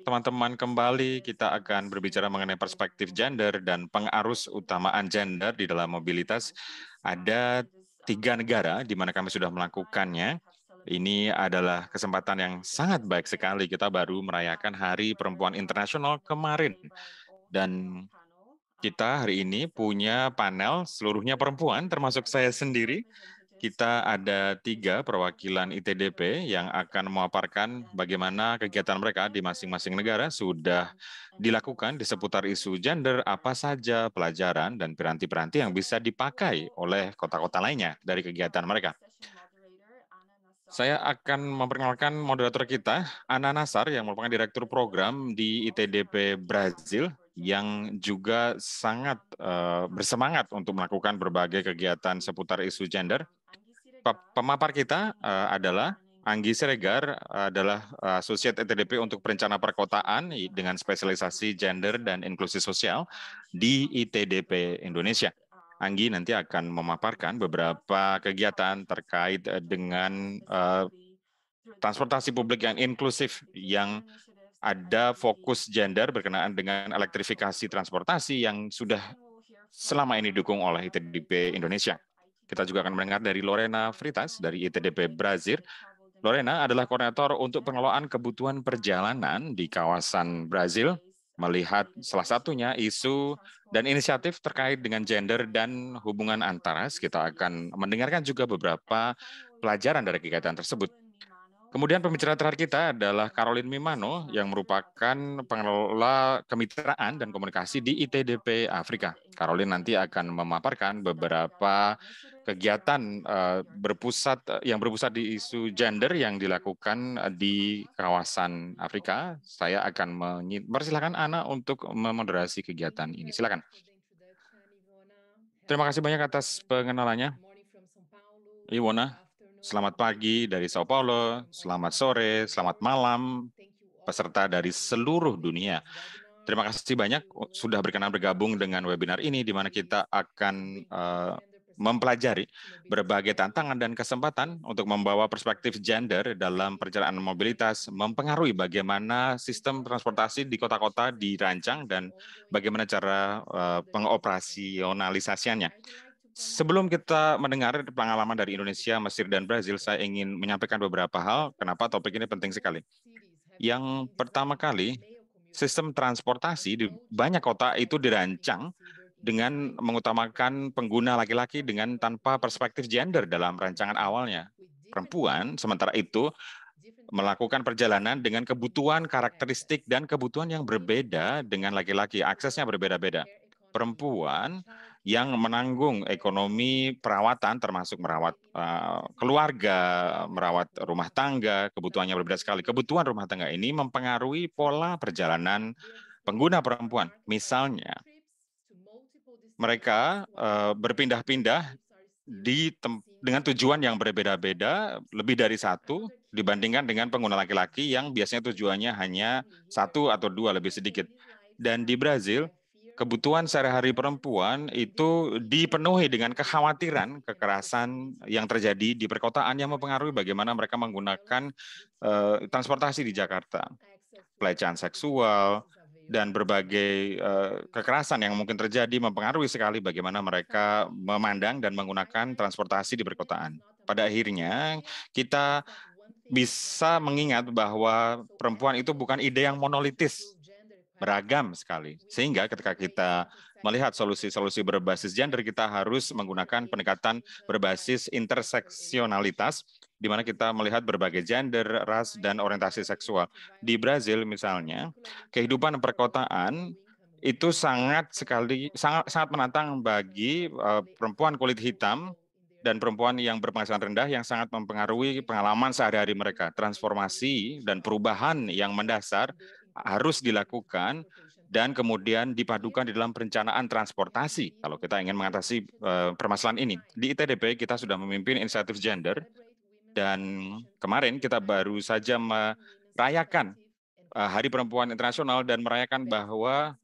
teman-teman kembali. Kita akan berbicara mengenai perspektif gender dan pengarus utamaan gender di dalam mobilitas. Ada 3 negara di mana kami sudah melakukannya. Ini adalah kesempatan yang sangat baik sekali. Kita baru merayakan Hari Perempuan Internasional kemarin. Dan kita hari ini punya panel seluruhnya perempuan, termasuk saya sendiri. Kita ada 3 perwakilan ITDP yang akan memaparkan bagaimana kegiatan mereka di masing-masing negara sudah dilakukan di seputar isu gender, apa saja pelajaran dan piranti-piranti yang bisa dipakai oleh kota-kota lainnya dari kegiatan mereka. Saya akan memperkenalkan moderator kita, Ana Nasar, yang merupakan Direktur Program di ITDP Brazil, yang juga sangat bersemangat untuk melakukan berbagai kegiatan seputar isu gender. Pemapar kita adalah Anggi Siregar, adalah Associate ETDP untuk Perencana Perkotaan dengan spesialisasi gender dan inklusi sosial di ITDP Indonesia. Anggi nanti akan memaparkan beberapa kegiatan terkait dengan transportasi publik yang inklusif, yang ada fokus gender berkenaan dengan elektrifikasi transportasi yang sudah selama ini didukung oleh ITDP Indonesia. Kita juga akan mendengar dari Lorena Fritas dari ITDP Brazil. Lorena adalah koordinator untuk pengelolaan kebutuhan perjalanan di kawasan Brazil, melihat salah satunya isu dan inisiatif terkait dengan gender dan hubungan antar ras. Kita akan mendengarkan juga beberapa pelajaran dari kegiatan tersebut. Kemudian pembicara terakhir kita adalah Caroline Mimano yang merupakan pengelola kemitraan dan komunikasi di ITDP Afrika. Caroline nanti akan memaparkan beberapa kegiatan yang berpusat di isu gender yang dilakukan di kawasan Afrika. Saya akan mempersilahkan Ana untuk memoderasi kegiatan ini. Silakan. Terima kasih banyak atas pengenalannya, Iwona. Selamat pagi dari Sao Paulo, selamat sore, selamat malam, peserta dari seluruh dunia. Terima kasih banyak sudah berkenan bergabung dengan webinar ini, di mana kita akan mempelajari berbagai tantangan dan kesempatan untuk membawa perspektif gender dalam perjalanan mobilitas, mempengaruhi bagaimana sistem transportasi di kota-kota dirancang dan bagaimana cara pengoperasionalisasiannya. Sebelum kita mendengar pengalaman dari Indonesia, Mesir, dan Brazil, saya ingin menyampaikan beberapa hal kenapa topik ini penting sekali. Yang pertama kali, sistem transportasi di banyak kota itu dirancang dengan mengutamakan pengguna laki-laki dengan tanpa perspektif gender dalam rancangan awalnya. Perempuan, sementara itu, melakukan perjalanan dengan kebutuhan, karakteristik, dan kebutuhan yang berbeda dengan laki-laki. Aksesnya berbeda-beda. Perempuan yang menanggung ekonomi perawatan, termasuk merawat keluarga, merawat rumah tangga, kebutuhannya berbeda sekali. Kebutuhan rumah tangga ini mempengaruhi pola perjalanan pengguna perempuan. Misalnya, mereka berpindah-pindah dengan tujuan yang berbeda-beda, lebih dari satu, dibandingkan dengan pengguna laki-laki yang biasanya tujuannya hanya 1 atau 2, lebih sedikit. Dan di Brazil, kebutuhan sehari-hari perempuan itu dipenuhi dengan kekhawatiran kekerasan yang terjadi di perkotaan yang mempengaruhi bagaimana mereka menggunakan transportasi di Jakarta. Pelecehan seksual, dan berbagai kekerasan yang mungkin terjadi mempengaruhi sekali bagaimana mereka memandang dan menggunakan transportasi di perkotaan. Pada akhirnya, kita bisa mengingat bahwa perempuan itu bukan ide yang monolitis, beragam sekali. Sehingga ketika kita melihat solusi-solusi berbasis gender, kita harus menggunakan pendekatan berbasis interseksionalitas, di mana kita melihat berbagai gender, ras, dan orientasi seksual. Di Brazil misalnya, kehidupan perkotaan itu sangat menantang bagi perempuan kulit hitam dan perempuan yang berpenghasilan rendah yang sangat mempengaruhi pengalaman sehari-hari mereka. Transformasi dan perubahan yang mendasar harus dilakukan dan kemudian dipadukan di dalam perencanaan transportasi kalau kita ingin mengatasi permasalahan ini. Di ITDP kita sudah memimpin inisiatif gender dan kemarin kita baru saja merayakan Hari Perempuan Internasional dan merayakan bahwa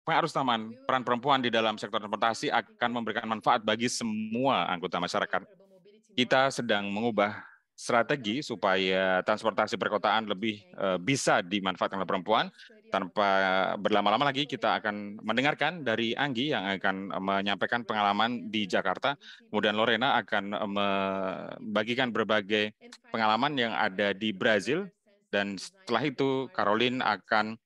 pengarus utamaan peran perempuan di dalam sektor transportasi akan memberikan manfaat bagi semua anggota masyarakat. Kita sedang mengubah strategi supaya transportasi perkotaan lebih bisa dimanfaatkan oleh perempuan. Tanpa berlama-lama lagi, kita akan mendengarkan dari Anggi yang akan menyampaikan pengalaman di Jakarta. Kemudian Lorena akan membagikan berbagai pengalaman yang ada di Brazil. Dan setelah itu, Caroline akan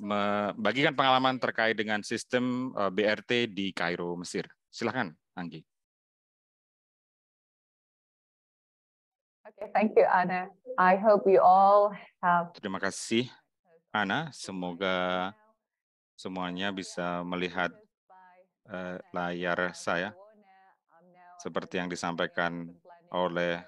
membagikan pengalaman terkait dengan sistem BRT di Kairo, Mesir. Silakan, Anggi. Okay, thank you, Anna. I hope you all have. Terima kasih, Ana. Semoga semuanya bisa melihat layar saya seperti yang disampaikan oleh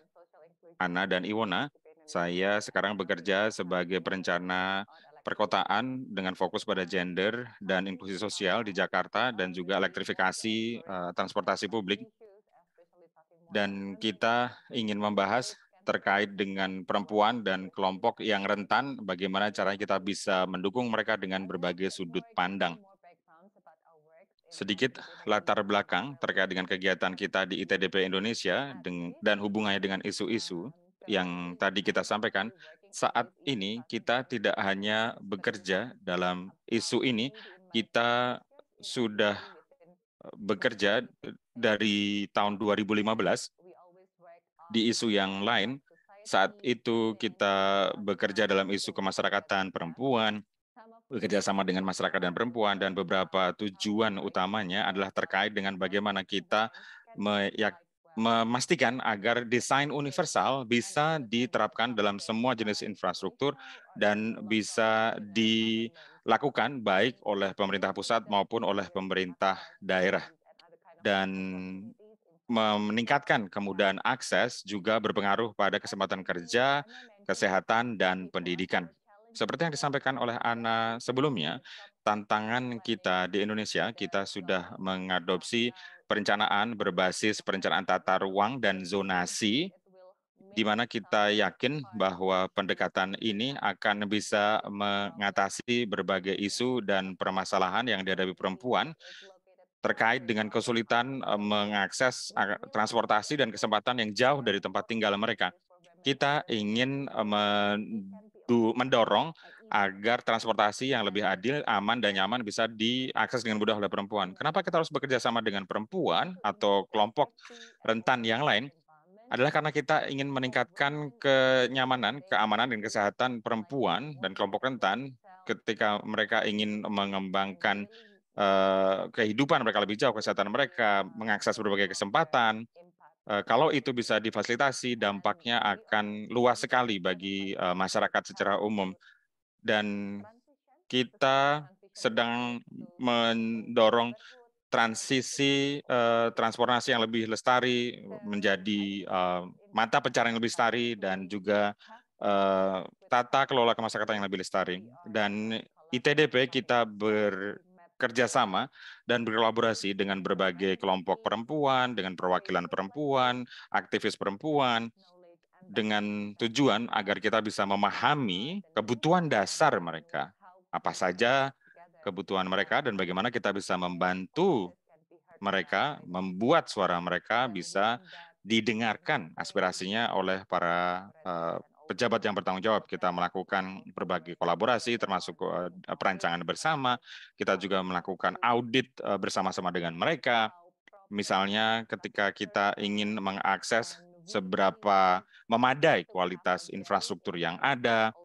Ana dan Iwona. Saya sekarang bekerja sebagai perencana perkotaan dengan fokus pada gender dan inklusi sosial di Jakarta dan juga elektrifikasi transportasi publik. Dan kita ingin membahas terkait dengan perempuan dan kelompok yang rentan, bagaimana caranya kita bisa mendukung mereka dengan berbagai sudut pandang. Sedikit latar belakang terkait dengan kegiatan kita di ITDP Indonesia dan hubungannya dengan isu-isu yang tadi kita sampaikan. Saat ini kita tidak hanya bekerja dalam isu ini, kita sudah bekerja dari tahun 2015 di isu yang lain. Saat itu kita bekerja dalam isu kemasyarakatan perempuan, bekerja sama dengan masyarakat dan perempuan, dan beberapa tujuan utamanya adalah terkait dengan bagaimana kita memastikan agar desain universal bisa diterapkan dalam semua jenis infrastruktur dan bisa dilakukan baik oleh pemerintah pusat maupun oleh pemerintah daerah. Dan meningkatkan kemudahan akses juga berpengaruh pada kesempatan kerja, kesehatan, dan pendidikan. Seperti yang disampaikan oleh Ana sebelumnya, tantangan kita di Indonesia, kita sudah mengadopsi perencanaan berbasis perencanaan tata ruang dan zonasi, di mana kita yakin bahwa pendekatan ini akan bisa mengatasi berbagai isu dan permasalahan yang dihadapi perempuan terkait dengan kesulitan mengakses transportasi dan kesempatan yang jauh dari tempat tinggal mereka. Kita ingin mendorong agar transportasi yang lebih adil, aman, dan nyaman bisa diakses dengan mudah oleh perempuan. Kenapa kita harus bekerja sama dengan perempuan atau kelompok rentan yang lain? Adalah karena kita ingin meningkatkan kenyamanan, keamanan, dan kesehatan perempuan dan kelompok rentan ketika mereka ingin mengembangkan kehidupan mereka lebih jauh, kesehatan mereka, mengakses berbagai kesempatan. Kalau itu bisa difasilitasi, dampaknya akan luas sekali bagi masyarakat secara umum. Dan kita sedang mendorong transisi transportasi yang lebih lestari menjadi mata pencarian yang lebih lestari dan juga tata kelola kemasyarakatan yang lebih lestari. Dan ITDP kita bekerjasama dan berkolaborasi dengan berbagai kelompok perempuan, dengan perwakilan perempuan, aktivis perempuan, dengan tujuan agar kita bisa memahami kebutuhan dasar mereka. Apa saja kebutuhan mereka dan bagaimana kita bisa membantu mereka, membuat suara mereka bisa didengarkan aspirasinya oleh para pejabat yang bertanggung jawab. Kita melakukan berbagai kolaborasi, termasuk perancangan bersama. Kita juga melakukan audit bersama-sama dengan mereka. Misalnya ketika kita ingin mengakses seberapa memadai kualitas infrastruktur yang ada,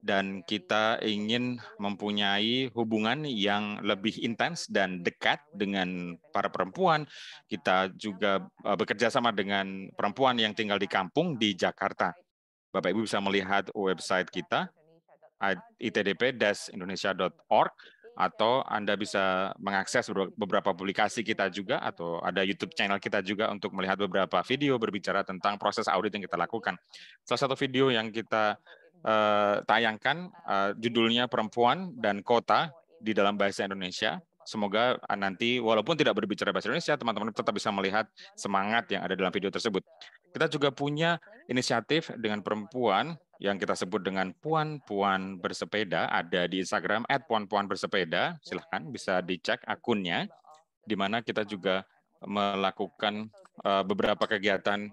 dan kita ingin mempunyai hubungan yang lebih intens dan dekat dengan para perempuan. Kita juga bekerja sama dengan perempuan yang tinggal di kampung di Jakarta. Bapak Ibu bisa melihat website kita, itdp-indonesia.org, atau Anda bisa mengakses beberapa publikasi kita juga, atau ada YouTube channel kita juga untuk melihat beberapa video berbicara tentang proses audit yang kita lakukan. Salah satu video yang kita tayangkan judulnya Perempuan dan Kota di dalam bahasa Indonesia. Semoga nanti walaupun tidak berbicara bahasa Indonesia, teman-teman tetap bisa melihat semangat yang ada dalam video tersebut. Kita juga punya inisiatif dengan perempuan yang kita sebut dengan Puan-Puan Bersepeda, ada di Instagram @puan-puan-bersepeda. Silahkan bisa dicek akunnya, di mana kita juga melakukan beberapa kegiatan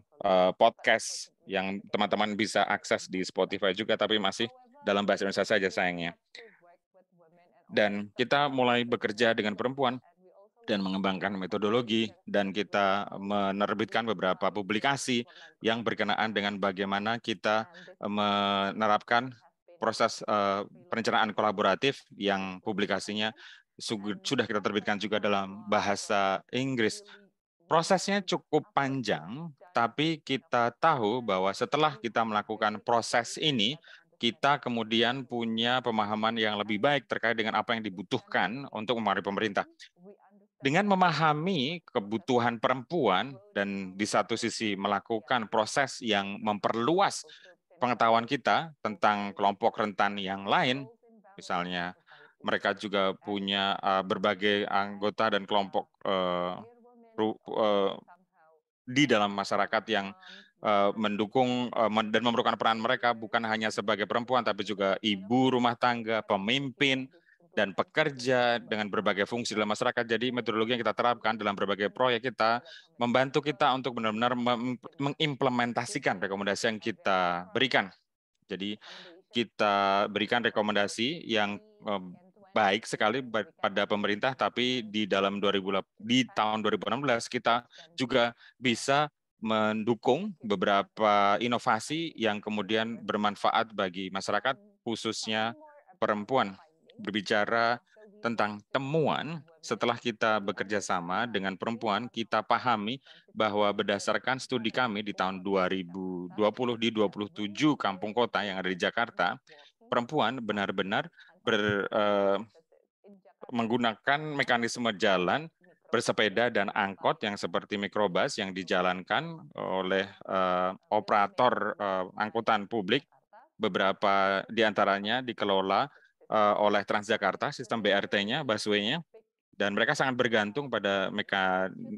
podcast yang teman-teman bisa akses di Spotify juga, tapi masih dalam bahasa Indonesia saja sayangnya. Dan kita mulai bekerja dengan perempuan dan mengembangkan metodologi, dan kita menerbitkan beberapa publikasi yang berkenaan dengan bagaimana kita menerapkan proses perencanaan kolaboratif yang publikasinya sudah kita terbitkan juga dalam bahasa Inggris. Prosesnya cukup panjang, tapi kita tahu bahwa setelah kita melakukan proses ini, kita kemudian punya pemahaman yang lebih baik terkait dengan apa yang dibutuhkan untuk mempengaruhi pemerintah. Dengan memahami kebutuhan perempuan dan di satu sisi melakukan proses yang memperluas pengetahuan kita tentang kelompok rentan yang lain, misalnya mereka juga punya berbagai anggota dan kelompok di dalam masyarakat yang mendukung dan memerlukan peran mereka bukan hanya sebagai perempuan, tapi juga ibu rumah tangga, pemimpin, dan pekerja dengan berbagai fungsi dalam masyarakat. Jadi metodologi yang kita terapkan dalam berbagai proyek kita membantu kita untuk benar-benar mengimplementasikan rekomendasi yang kita berikan. Jadi kita berikan rekomendasi yang baik sekali pada pemerintah, tapi di tahun 2016 kita juga bisa mendukung beberapa inovasi yang kemudian bermanfaat bagi masyarakat, khususnya perempuan. Berbicara tentang temuan, setelah kita bekerja sama dengan perempuan, kita pahami bahwa berdasarkan studi kami di tahun 2020 di 27 kampung kota yang ada di Jakarta, perempuan benar-benar menggunakan mekanisme jalan, bersepeda, dan angkot yang seperti mikrobus yang dijalankan oleh operator angkutan publik. Beberapa di antaranya dikelola oleh Transjakarta, sistem BRT-nya, busway-nya, dan mereka sangat bergantung pada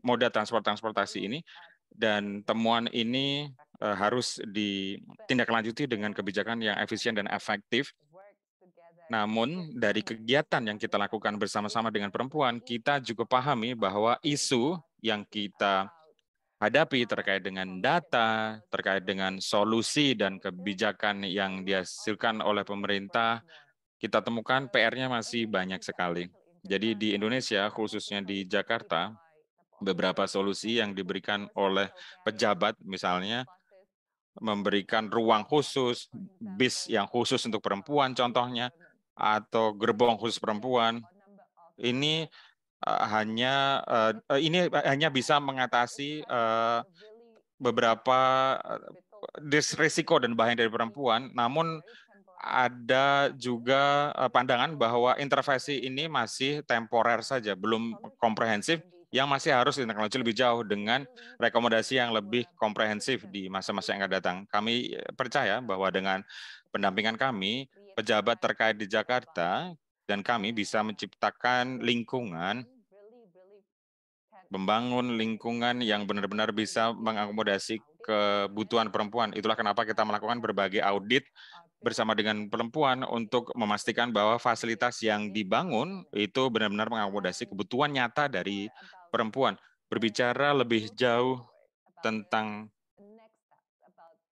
moda transportasi ini, dan temuan ini harus ditindaklanjuti dengan kebijakan yang efisien dan efektif. Namun, dari kegiatan yang kita lakukan bersama-sama dengan perempuan, kita juga pahami bahwa isu yang kita hadapi terkait dengan data, terkait dengan solusi dan kebijakan yang dihasilkan oleh pemerintah, kita temukan PR-nya masih banyak sekali. Jadi di Indonesia, khususnya di Jakarta, beberapa solusi yang diberikan oleh pejabat, misalnya memberikan ruang khusus, bis yang khusus untuk perempuan contohnya, atau gerbong khusus perempuan, ini hanya bisa mengatasi beberapa risiko dan bahaya dari perempuan, namun ada juga pandangan bahwa intervensi ini masih temporer saja, belum komprehensif, yang masih harus ditindaklanjuti lebih jauh dengan rekomendasi yang lebih komprehensif di masa-masa yang akan datang. Kami percaya bahwa dengan pendampingan kami, pejabat terkait di Jakarta, dan kami bisa menciptakan lingkungan, membangun lingkungan yang benar-benar bisa mengakomodasi kebutuhan perempuan. Itulah kenapa kita melakukan berbagai audit bersama dengan perempuan untuk memastikan bahwa fasilitas yang dibangun itu benar-benar mengakomodasi kebutuhan nyata dari perempuan. Berbicara lebih jauh tentang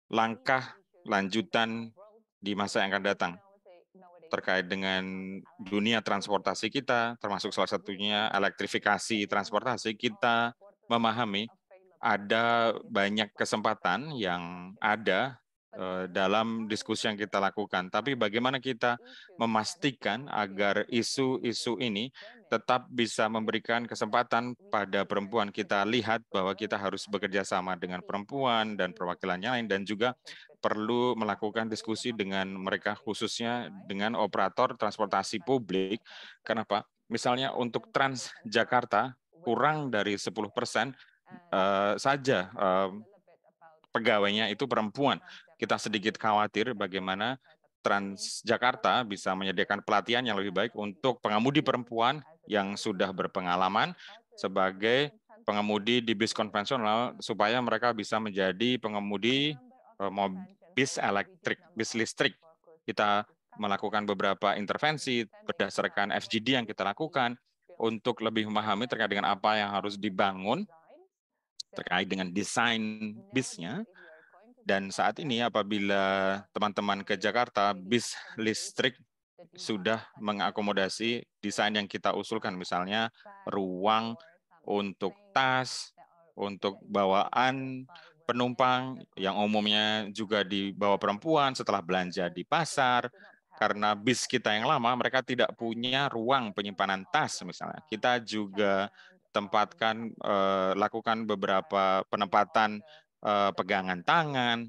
langkah lanjutan di masa yang akan datang terkait dengan dunia transportasi kita, termasuk salah satunya elektrifikasi transportasi, kita memahami ada banyak kesempatan yang ada dalam diskusi yang kita lakukan. Tapi bagaimana kita memastikan agar isu-isu ini tetap bisa memberikan kesempatan pada perempuan. Kita lihat bahwa kita harus bekerja sama dengan perempuan dan perwakilannya lain, dan juga perlu melakukan diskusi dengan mereka, khususnya dengan operator transportasi publik. Kenapa? Misalnya untuk Transjakarta, kurang dari 10% saja pegawainya itu perempuan. Kita sedikit khawatir bagaimana Transjakarta bisa menyediakan pelatihan yang lebih baik untuk pengemudi perempuan yang sudah berpengalaman sebagai pengemudi di bis konvensional, supaya mereka bisa menjadi pengemudi bis elektrik, bis listrik. Kita melakukan beberapa intervensi berdasarkan FGD yang kita lakukan untuk lebih memahami terkait dengan apa yang harus dibangun terkait dengan desain bisnya. Dan saat ini apabila teman-teman ke Jakarta, bis listrik sudah mengakomodasi desain yang kita usulkan, misalnya ruang untuk tas, untuk bawaan penumpang yang umumnya juga dibawa perempuan setelah belanja di pasar. Karena bis kita yang lama, mereka tidak punya ruang penyimpanan tas misalnya. Kita juga lakukan beberapa penempatan pegangan tangan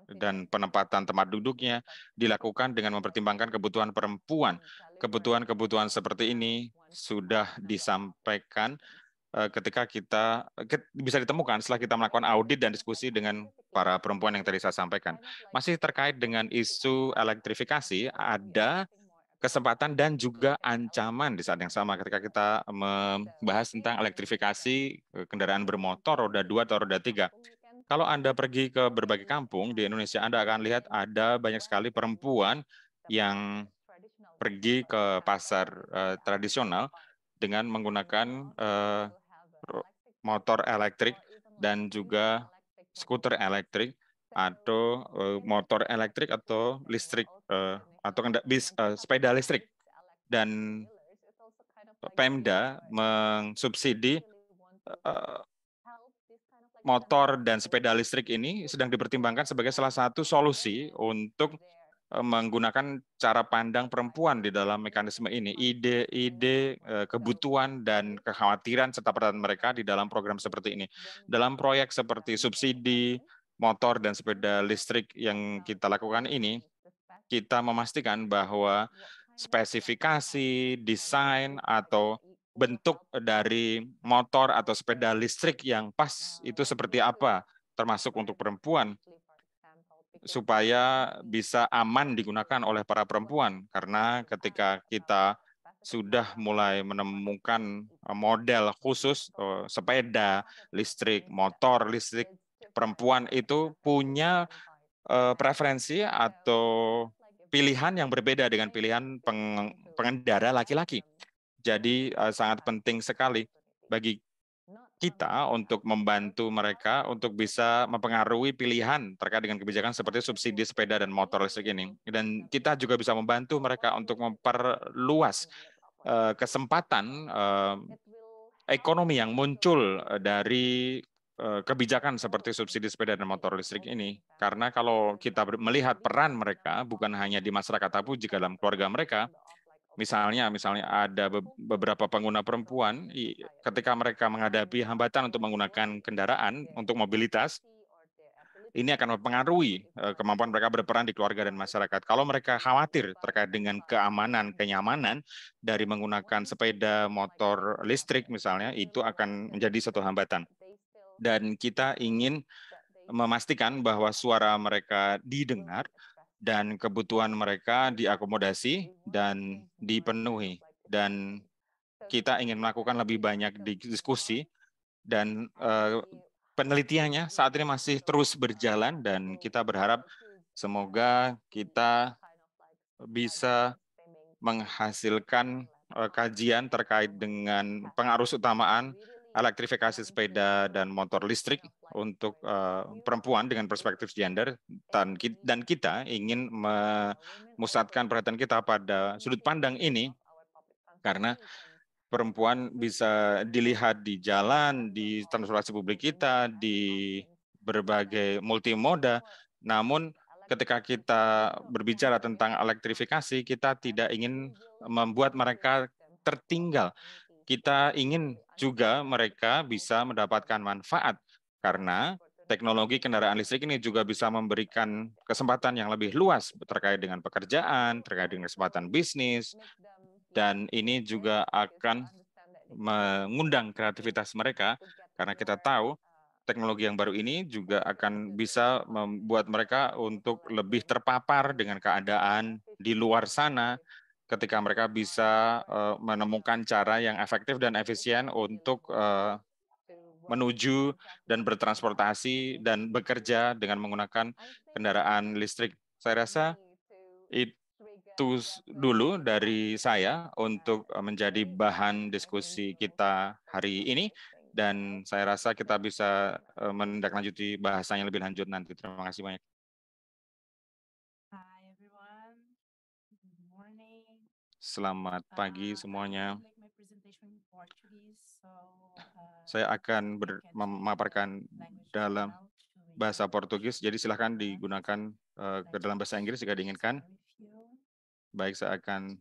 dan penempatan tempat duduknya dilakukan dengan mempertimbangkan kebutuhan perempuan. Kebutuhan-kebutuhan seperti ini sudah disampaikan ketika bisa ditemukan setelah kita melakukan audit dan diskusi dengan para perempuan yang tadi saya sampaikan. Masih terkait dengan isu elektrifikasi, ada kesempatan dan juga ancaman di saat yang sama ketika kita membahas tentang elektrifikasi kendaraan bermotor roda 2 atau roda 3. Kalau Anda pergi ke berbagai kampung di Indonesia, Anda akan lihat ada banyak sekali perempuan yang pergi ke pasar tradisional dengan menggunakan motor elektrik dan juga skuter elektrik atau motor elektrik atau listrik atau sepeda listrik. Dan Pemda mengsubsidi motor dan sepeda listrik ini sedang dipertimbangkan sebagai salah satu solusi untuk menggunakan cara pandang perempuan di dalam mekanisme ini, ide-ide, kebutuhan, dan kekhawatiran serta peran mereka di dalam program seperti ini. Dalam proyek seperti subsidi motor dan sepeda listrik yang kita lakukan ini, kita memastikan bahwa spesifikasi, desain, atau bentuk dari motor atau sepeda listrik yang pas itu seperti apa, termasuk untuk perempuan, supaya bisa aman digunakan oleh para perempuan. Karena ketika kita sudah mulai menemukan model khusus sepeda listrik, motor listrik, perempuan itu punya preferensi atau pilihan yang berbeda dengan pilihan pengendara laki-laki. Jadi sangat penting sekali bagi kita untuk membantu mereka untuk bisa mempengaruhi pilihan terkait dengan kebijakan seperti subsidi sepeda dan motor listrik ini. Dan kita juga bisa membantu mereka untuk memperluas kesempatan ekonomi yang muncul dari kebijakan seperti subsidi sepeda dan motor listrik ini. Karena kalau kita melihat peran mereka bukan hanya di masyarakat, tapi juga dalam keluarga mereka, misalnya ada beberapa pengguna perempuan, ketika mereka menghadapi hambatan untuk menggunakan kendaraan untuk mobilitas, ini akan mempengaruhi kemampuan mereka berperan di keluarga dan masyarakat. Kalau mereka khawatir terkait dengan keamanan, kenyamanan dari menggunakan sepeda motor listrik misalnya, itu akan menjadi satu hambatan. Dan kita ingin memastikan bahwa suara mereka didengar dan kebutuhan mereka diakomodasi dan dipenuhi. Dan kita ingin melakukan lebih banyak diskusi dan penelitiannya saat ini masih terus berjalan dan kita berharap semoga kita bisa menghasilkan kajian terkait dengan pengaruh utamaan elektrifikasi sepeda dan motor listrik untuk perempuan dengan perspektif gender, dan kita ingin memusatkan perhatian kita pada sudut pandang ini karena perempuan bisa dilihat di jalan, di transportasi publik kita, di berbagai multimoda. Namun ketika kita berbicara tentang elektrifikasi, kita tidak ingin membuat mereka tertinggal. Kita ingin juga mereka bisa mendapatkan manfaat karena teknologi kendaraan listrik ini juga bisa memberikan kesempatan yang lebih luas terkait dengan pekerjaan, terkait dengan kesempatan bisnis, dan ini juga akan mengundang kreativitas mereka karena kita tahu teknologi yang baru ini juga akan bisa membuat mereka untuk lebih terpapar dengan keadaan di luar sana ketika mereka bisa menemukan cara yang efektif dan efisien untuk menuju dan bertransportasi dan bekerja dengan menggunakan kendaraan listrik. Saya rasa itu dulu dari saya untuk menjadi bahan diskusi kita hari ini. dan saya rasa kita bisa menindaklanjuti bahasanya lebih lanjut nanti. Terima kasih banyak. Hi everyone, good morning. Selamat pagi semuanya. I will make my presentation in Portuguese, so, saya akan memaparkan dalam bahasa Portugis, jadi silakan digunakan ke dalam bahasa Inggris jika diinginkan. Baik, saya akan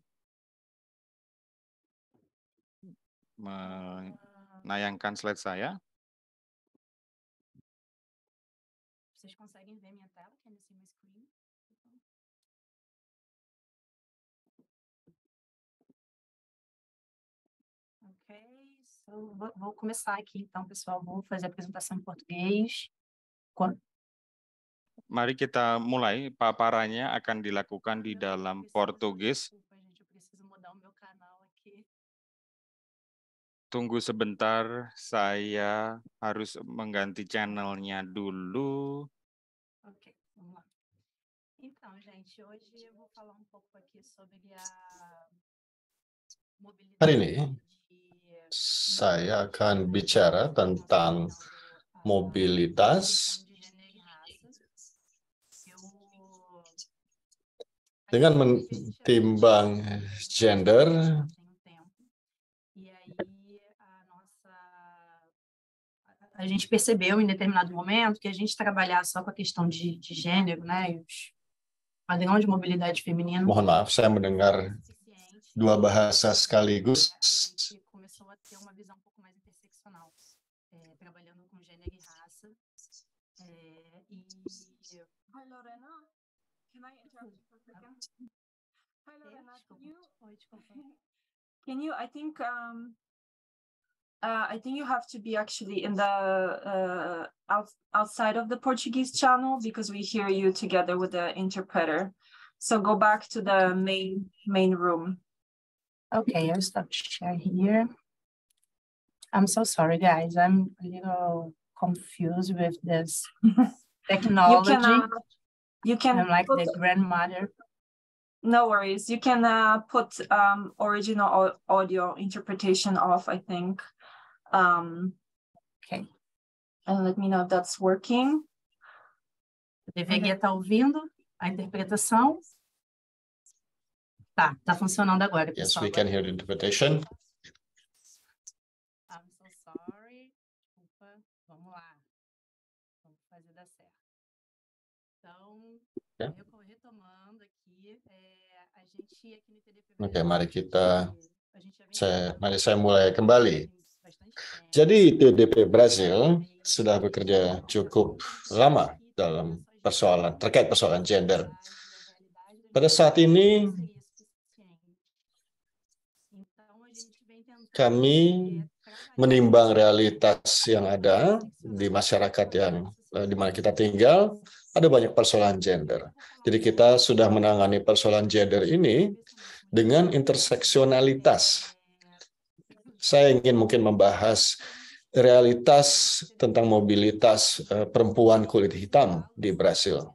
menayangkan slide saya. Vocês conseguem ver minha tela? Can you see my screen? Ok, so vou começar aqui então, pessoal. Vou fazer a apresentação em português. Mari kita mulai. Paparannya akan dilakukan di dalam Portugis. Desculpa, gente, eu preciso mudar o meu canal aqui. Tunggu sebentar, saya harus mengganti channelnya dulu. Ok, vamos lá. Então, gente, hoje eu vou falar um pouco aqui sobre a mobilidade. Hari ini saya akan bicara tentang mobilitas dengan menimbang gender. A gente percebeu em determinado momento que a gente trabalhar só com a questão de gênero, né, e os padrão de mobilidade feminina. Mohon maaf, saya mendengar dua bahasa sekaligus. Começou a ter uma visão um pouco mais interseccional, trabalhando com gênero e raça. Hi Lorena, can I interrupt you for a second? Hi Lorena, can you? I think you have to be actually in the outside of the Portuguese channel because we hear you together with the interpreter. So go back to the main room. Okay, I'll stop share here. I'm so sorry, guys. I'm a little confused with this technology. You can I'm like the grandmother. No worries. You can put original audio interpretation off, I think. Okay. And let me know if that's working. Deveria estar ouvindo a interpretação. Tá funcionando agora, Yes, pessoal. we can hear the interpretation. I'm so sorry. Desculpa. Vamos lá. Vamos fazer dar certo. Então, retomando aqui, a gente aqui no TDP. Oke, mari saya mulai kembali. Jadi TDP Brasil sudah bekerja cukup lama dalam terkait persoalan gender. Pada saat ini kami menimbang realitas yang ada di masyarakat yang di mana kita tinggal, ada banyak persoalan gender. Jadi kita sudah menangani persoalan gender ini dengan interseksionalitas. Saya ingin mungkin membahas realitas tentang mobilitas perempuan kulit hitam di Brasil.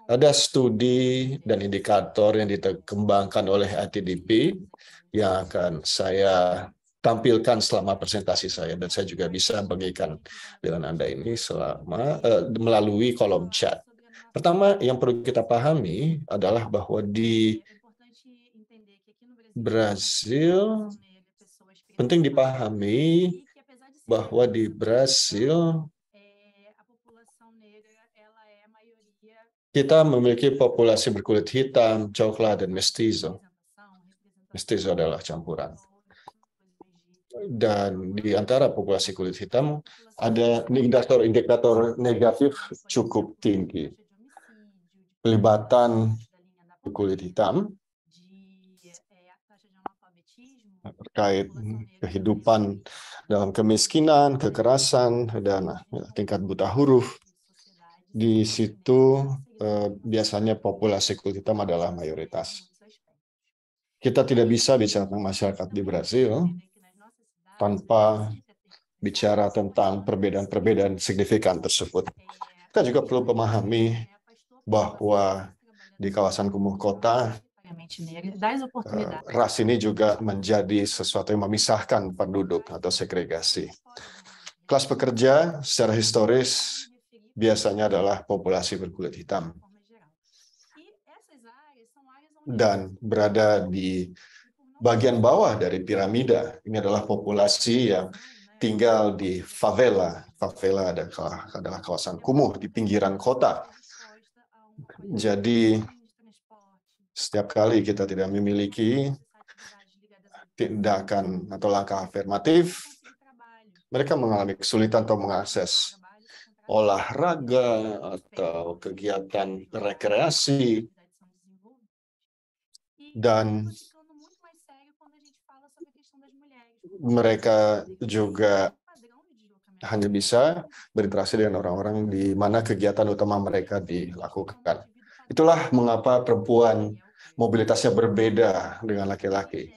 Ada studi dan indikator yang dikembangkan oleh ITDP yang akan saya tampilkan selama presentasi saya, dan saya juga bisa bagikan dengan Anda ini melalui kolom chat. Pertama, yang perlu kita pahami adalah bahwa di Brasil, penting dipahami bahwa di Brasil kita memiliki populasi berkulit hitam, coklat, dan mestizo. Mestizo adalah campuran. Dan di antara populasi kulit hitam ada indikator negatif cukup tinggi. Pelibatan kulit hitam terkait kehidupan dalam kemiskinan, kekerasan, dan tingkat buta huruf. Di situ biasanya populasi kulit hitam adalah mayoritas. Kita tidak bisa bicara tentang masyarakat di Brasil tanpa bicara tentang perbedaan-perbedaan signifikan tersebut. Kita juga perlu memahami bahwa di kawasan kumuh kota, ras ini juga menjadi sesuatu yang memisahkan penduduk atau segregasi. Kelas pekerja secara historis biasanya adalah populasi berkulit hitam dan berada di bagian bawah dari piramida. Ini adalah populasi yang tinggal di favela. Favela adalah kawasan kumuh di pinggiran kota. Jadi setiap kali kita tidak memiliki tindakan atau langkah afirmatif, mereka mengalami kesulitan untuk mengakses olahraga atau kegiatan rekreasi, dan mereka juga hanya bisa berinteraksi dengan orang-orang di mana kegiatan utama mereka dilakukan. Itulah mengapa perempuan mobilitasnya berbeda dengan laki-laki.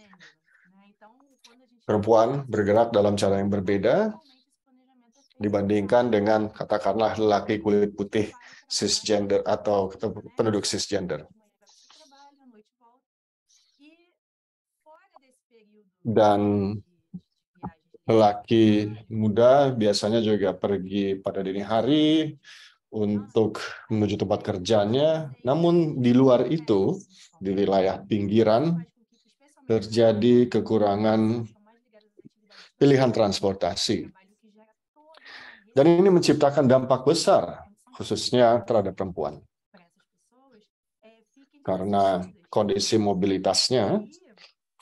Perempuan bergerak dalam cara yang berbeda dibandingkan dengan katakanlah lelaki kulit putih cisgender atau penduduk cisgender. Dan lelaki muda biasanya juga pergi pada dini hari untuk menuju tempat kerjanya. Namun di luar itu, di wilayah pinggiran, terjadi kekurangan pilihan transportasi. Dan ini menciptakan dampak besar, khususnya terhadap perempuan. Karena kondisi mobilitasnya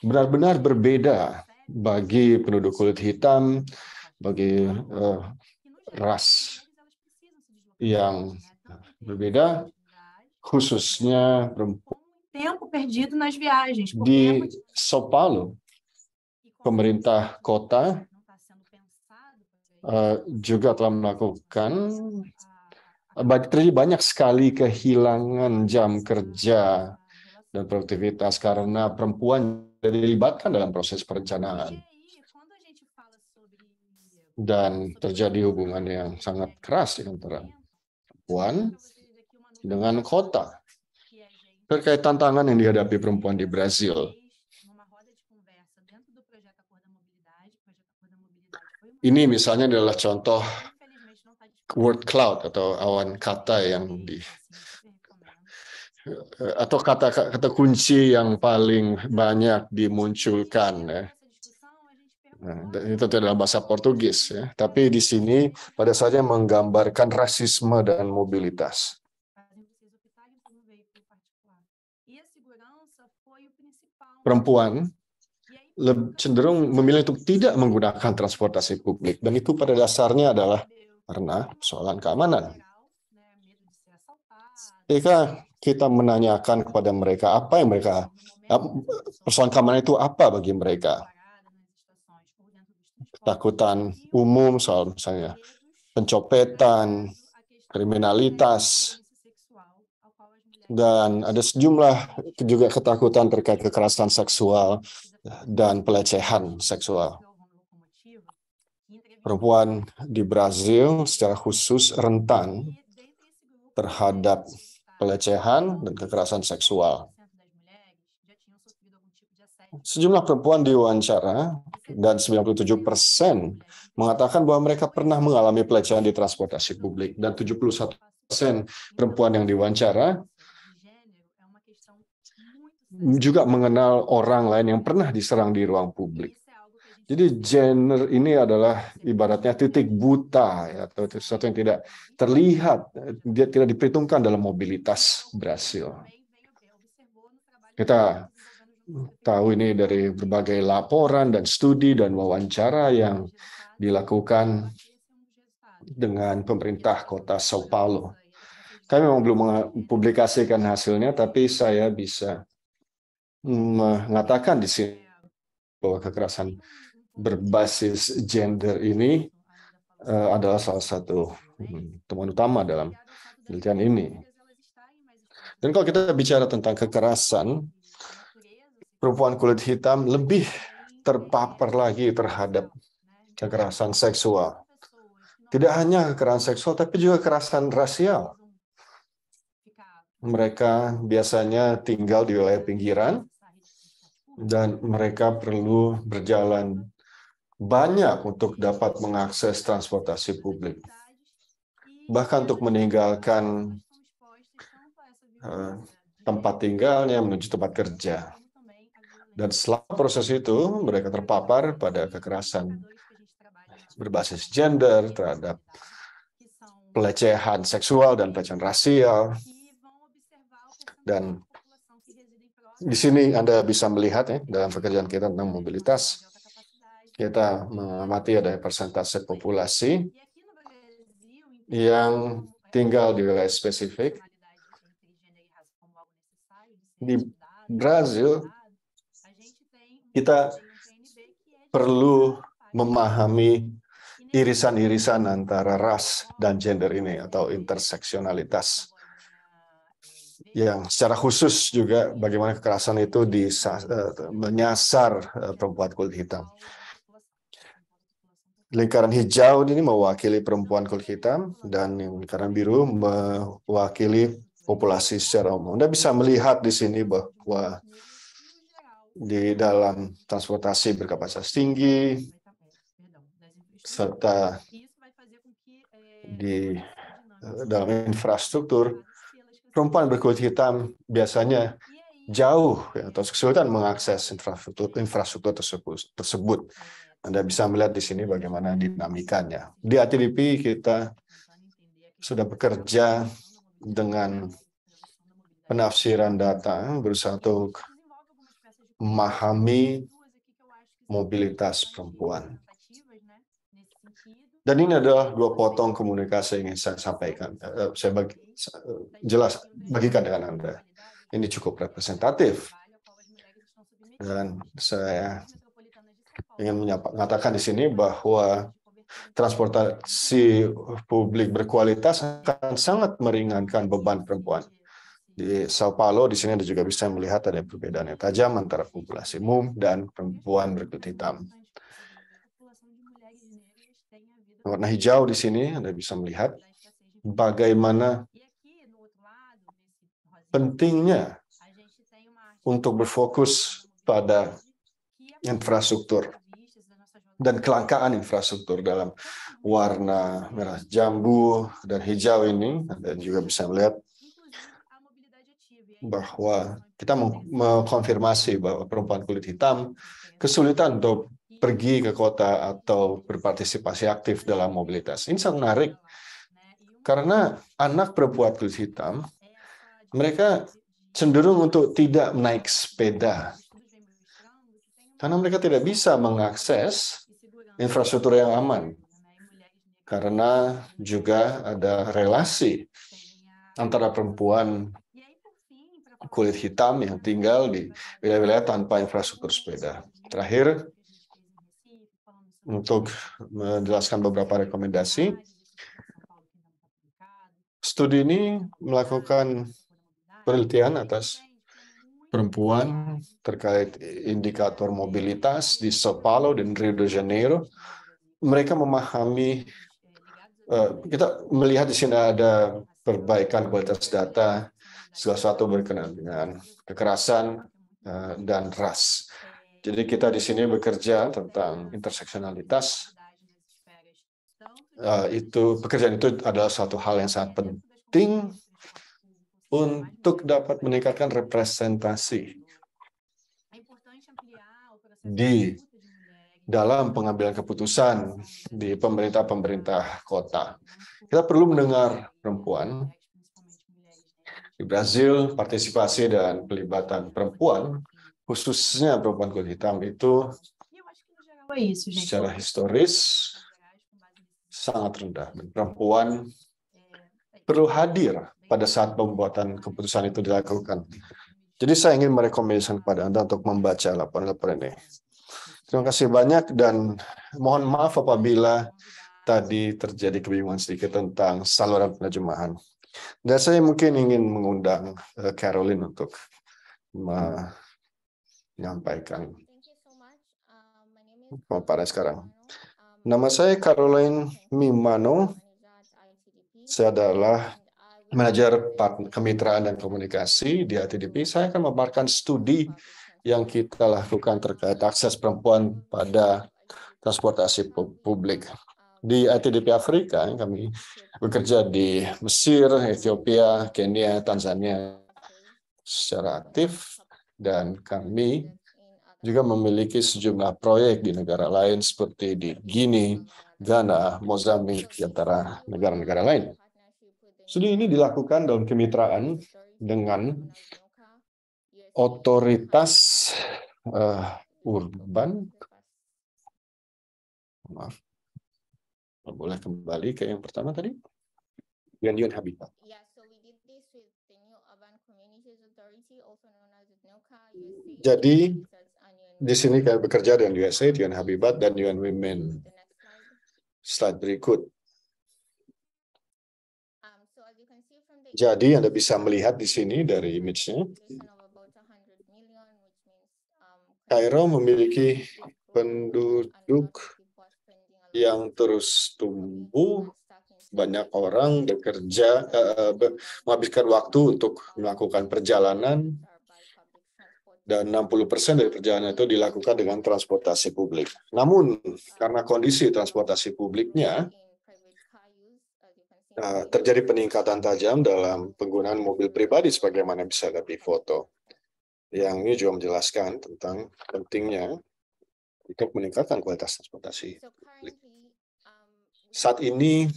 benar-benar berbeda bagi penduduk kulit hitam, bagi ras yang berbeda, khususnya perempuan. Tempo perdido nas viagens. Di São Paulo, pemerintah kota juga telah melakukan terjadi banyak sekali kehilangan jam kerja dan produktivitas karena perempuan dilibatkan dalam proses perencanaan. Dan terjadi hubungan yang sangat keras antara perempuan dengan kota. Terkait tantangan yang dihadapi perempuan di Brazil. Ini misalnya adalah contoh word cloud atau awan kata yang atau kata kunci yang paling banyak dimunculkan. Ya. Nah, itu adalah bahasa Portugis, ya. Tapi di sini pada saatnya menggambarkan rasisme dan mobilitas. Perempuan cenderung memilih untuk tidak menggunakan transportasi publik, dan itu pada dasarnya adalah karena persoalan keamanan. Jika kita menanyakan kepada mereka apa yang persoalan keamanan itu apa bagi mereka, ketakutan umum soal misalnya pencopetan, kriminalitas, dan ada sejumlah juga ketakutan terkait kekerasan seksual dan pelecehan seksual. Perempuan di Brazil secara khusus rentan terhadap pelecehan dan kekerasan seksual. Sejumlah perempuan diwawancara dan 97% mengatakan bahwa mereka pernah mengalami pelecehan di transportasi publik, dan 71% perempuan yang diwawancara juga mengenal orang lain yang pernah diserang di ruang publik. Jadi gender ini adalah ibaratnya titik buta, ya, atau sesuatu yang tidak terlihat, dia tidak diperhitungkan dalam mobilitas Brasil. Kita tahu ini dari berbagai laporan dan studi dan wawancara yang dilakukan dengan pemerintah kota São Paulo. Kami memang belum mempublikasikan hasilnya, tapi saya bisa mengatakan di sini bahwa kekerasan berbasis gender ini adalah salah satu temuan utama dalam penelitian ini. Dan kalau kita bicara tentang kekerasan, perempuan kulit hitam lebih terpapar lagi terhadap kekerasan seksual. Tidak hanya kekerasan seksual, tapi juga kekerasan rasial. Mereka biasanya tinggal di wilayah pinggiran, dan mereka perlu berjalan banyak untuk dapat mengakses transportasi publik, bahkan untuk meninggalkan tempat tinggalnya menuju tempat kerja. Dan setelah proses itu, mereka terpapar pada kekerasan berbasis gender, terhadap pelecehan seksual dan pelecehan rasial. Dan di sini Anda bisa melihat ya, dalam pekerjaan kita tentang mobilitas, kita mengamati ada persentase populasi yang tinggal di wilayah spesifik. Di Brazil, kita perlu memahami irisan-irisan antara ras dan gender ini atau interseksionalitas. Yang secara khusus juga bagaimana kekerasan itu menyasar perempuan kulit hitam. Lingkaran hijau ini mewakili perempuan kulit hitam dan lingkaran biru mewakili populasi secara umum. Anda bisa melihat di sini bahwa di dalam transportasi berkapasitas tinggi serta di dalam infrastruktur, perempuan berkulit hitam biasanya jauh atau kesulitan mengakses infrastruktur tersebut. Anda bisa melihat di sini bagaimana dinamikanya. Di ATDP kita sudah bekerja dengan penafsiran data, berusaha untuk memahami mobilitas perempuan. Dan ini adalah dua potong komunikasi yang ingin saya sampaikan. Saya bagikan dengan Anda. Ini cukup representatif. Dan saya ingin mengatakan di sini bahwa transportasi publik berkualitas akan sangat meringankan beban perempuan. Di Sao Paulo, di sini Anda juga bisa melihat ada perbedaan yang tajam antara populasi umum dan perempuan berkulit hitam. Warna hijau di sini Anda bisa melihat bagaimana pentingnya untuk berfokus pada infrastruktur dan kelangkaan infrastruktur dalam warna merah jambu dan hijau ini. Anda juga bisa melihat bahwa kita mengkonfirmasi bahwa perempuan kulit hitam kesulitan untuk pergi ke kota atau berpartisipasi aktif dalam mobilitas. Ini sangat menarik karena anak perempuan kulit hitam mereka cenderung untuk tidak naik sepeda karena mereka tidak bisa mengakses infrastruktur yang aman karena juga ada relasi antara perempuan kulit hitam yang tinggal di wilayah-wilayah tanpa infrastruktur sepeda. Terakhir, untuk menjelaskan beberapa rekomendasi, studi ini melakukan penelitian atas perempuan terkait indikator mobilitas di Sao Paulo dan Rio de Janeiro. Mereka memahami, kita melihat di sini ada perbaikan kualitas data, segala sesuatu berkenaan dengan kekerasan dan ras. Jadi kita di sini bekerja tentang interseksionalitas. Pekerjaan itu adalah suatu hal yang sangat penting untuk dapat meningkatkan representasi di dalam pengambilan keputusan di pemerintah-pemerintah kota. Kita perlu mendengar perempuan. Di Brazil, partisipasi dan pelibatan perempuan, khususnya perempuan kulit hitam itu secara historis sangat rendah. Dan perempuan perlu hadir pada saat pembuatan keputusan itu dilakukan. Jadi saya ingin merekomendasikan kepada Anda untuk membaca laporan-laporan ini. Terima kasih banyak dan mohon maaf apabila tadi terjadi kebingungan sedikit tentang saluran penerjemahan. Dan saya mungkin ingin mengundang Caroline untuk menyampaikan pemaparan sekarang. Nama saya Caroline Mimano. Saya adalah manajer kemitraan dan komunikasi di ATDP. Saya akan memaparkan studi yang kita lakukan terkait akses perempuan pada transportasi publik. Di ITDP Afrika, kami bekerja di Mesir, Ethiopia, Kenya, Tanzania secara aktif, dan kami juga memiliki sejumlah proyek di negara lain seperti di Guinea, Ghana, Mozambik, di antara negara-negara lain. Studi ini dilakukan dalam kemitraan dengan otoritas urban. Maaf, boleh kembali ke yang pertama tadi? Dengan UN Habitat. Jadi, di sini kami bekerja dengan USAID, UN Habitat, dan UN Women. Slide berikut. Jadi, Anda bisa melihat di sini dari image-nya, Kairo memiliki penduduk yang terus tumbuh, banyak orang bekerja, menghabiskan waktu untuk melakukan perjalanan, dan 60% dari perjalanan itu dilakukan dengan transportasi publik. Namun, karena kondisi transportasi publiknya, terjadi peningkatan tajam dalam penggunaan mobil pribadi sebagaimana bisa lihat di foto. Yang ini juga menjelaskan tentang pentingnya untuk meningkatkan kualitas transportasi publik. Saat ini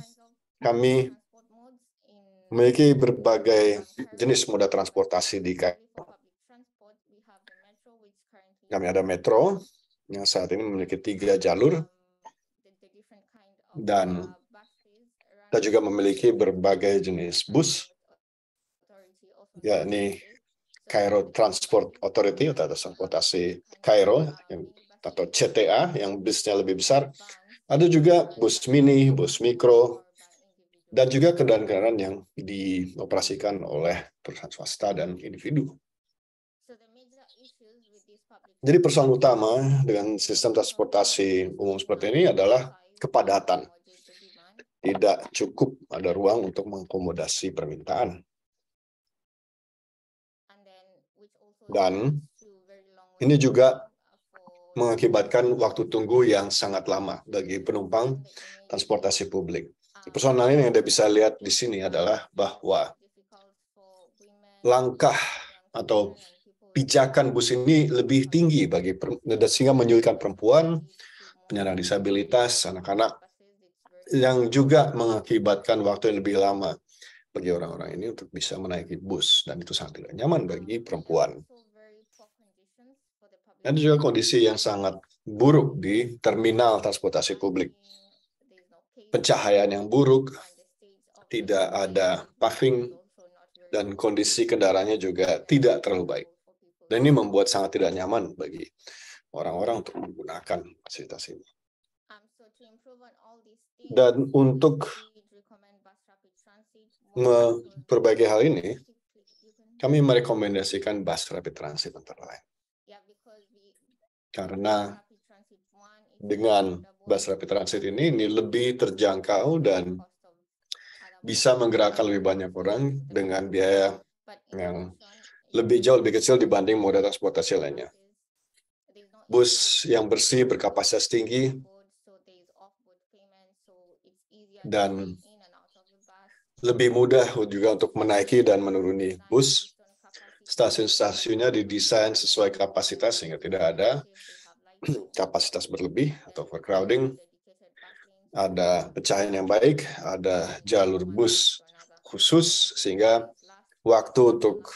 kami memiliki berbagai jenis moda transportasi di Kairo. Kami ada metro yang saat ini memiliki 3 jalur, dan kita juga memiliki berbagai jenis bus, yakni Cairo Transport Authority atau transportasi Kairo atau CTA yang busnya lebih besar. Ada juga bus mini, bus mikro, dan juga kendaraan-kendaraan yang dioperasikan oleh perusahaan swasta dan individu. Jadi persoalan utama dengan sistem transportasi umum seperti ini adalah kepadatan. Tidak cukup ada ruang untuk mengakomodasi permintaan. Dan ini juga mengakibatkan waktu tunggu yang sangat lama bagi penumpang transportasi publik. Persoalan lain yang Anda bisa lihat di sini adalah bahwa langkah atau pijakan bus ini lebih tinggi sehingga menyulitkan perempuan, penyandang disabilitas, anak-anak, yang juga mengakibatkan waktu yang lebih lama bagi orang-orang ini untuk bisa menaiki bus, dan itu sangat tidak nyaman bagi perempuan. Ada juga kondisi yang sangat buruk di terminal transportasi publik. Pencahayaan yang buruk, tidak ada paving, dan kondisi kendaraannya juga tidak terlalu baik. Dan ini membuat sangat tidak nyaman bagi orang-orang untuk menggunakan fasilitas ini. Dan untuk memperbaiki hal ini, kami merekomendasikan bus rapid transit antara lain. Karena dengan bus rapid transit ini lebih terjangkau dan bisa menggerakkan lebih banyak orang dengan biaya yang jauh lebih kecil dibanding moda transportasi lainnya. Bus yang bersih, berkapasitas tinggi, dan lebih mudah juga untuk menaiki dan menuruni bus. Stasiun-stasiunnya didesain sesuai kapasitas sehingga tidak ada kapasitas berlebih atau overcrowding. Ada pencahayaan yang baik, ada jalur bus khusus sehingga waktu untuk